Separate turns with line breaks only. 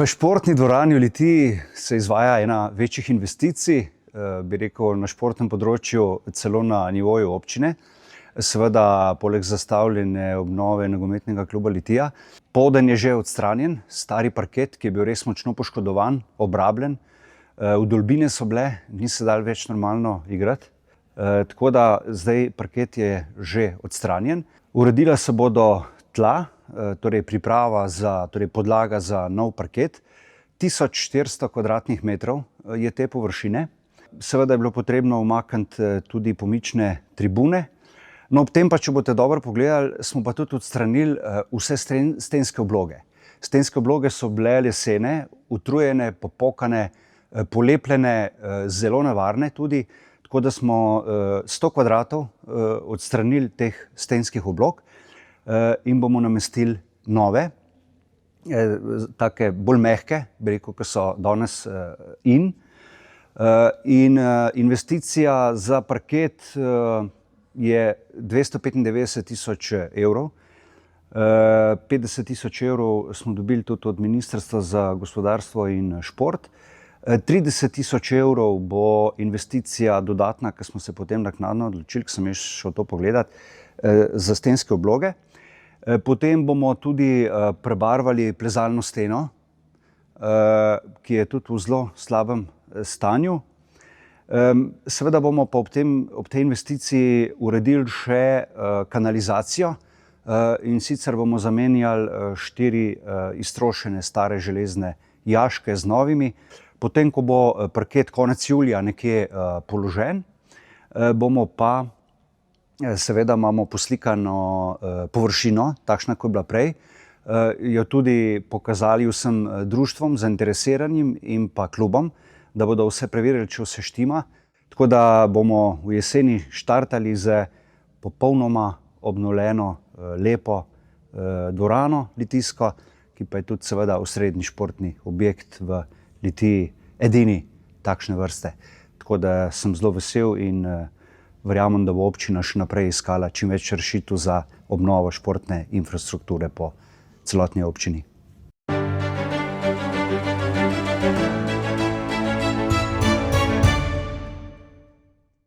V športni dvorani v Litiji se izvaja ena večjih investicij, bi rekel, na športnem področju celo na nivoju občine. Seveda, poleg zastavljene obnove nogometnega kluba Litija. Poden je že odstranjen, stari parket, ki je bil res močno poškodovan, obrabljen. Vdolbine so bile, ni se dalo več normalno igrati. Tako da zdaj parket je že odstranjen. Uredila se bodo tla, torej priprava torej podlaga za nov parket. 1400 kvadratnih metrov je te površine. Seveda je bilo potrebno umakniti tudi pomične tribune. No, ob tem pa, če boste dobro pogledali, smo pa tudi odstranili vse stenske obloge. Stenske obloge so bile lesene, utrujene, popokane, polepljene, zelo nevarne tudi. Tako da smo 100 kvadratov odstranili teh stenskih oblog in bomo namestili nove, take bolj mehke, bi rekel, ki so danes in. In investicija za parket je 295 tisoč evrov. 50 tisoč evrov smo dobili tudi od Ministrstva za gospodarstvo in šport. 30 tisoč evrov bo investicija dodatna, ki smo se potem naknadno odločili, ko sem šel to pogledati, za stenske obloge. Potem bomo tudi prebarvali plezalno steno, ki je tudi v zelo slabem stanju. Seveda bomo pa ob tej investiciji uredili še kanalizacijo, in sicer bomo zamenjali 4 iztrošene stare železne jaške z novimi. Potem, ko bo parket konec julija nekje položen, bomo pa, seveda imamo poslikano površino, takšna, kot je bila prej, jo tudi pokazali vsem društvom, zainteresiranim in pa klubom, da bodo vse preverili, če vse štima. Tako da bomo v jeseni štartali z popolnoma obnovljeno, lepo dvorano litijsko, ki pa je tudi seveda osrednji športni objekt v Litiji, edini takšne vrste. Tako da sem zelo vesel in verjamem, da bo občina še naprej iskala čim več rešitev za obnovo športne infrastrukture po celotni občini.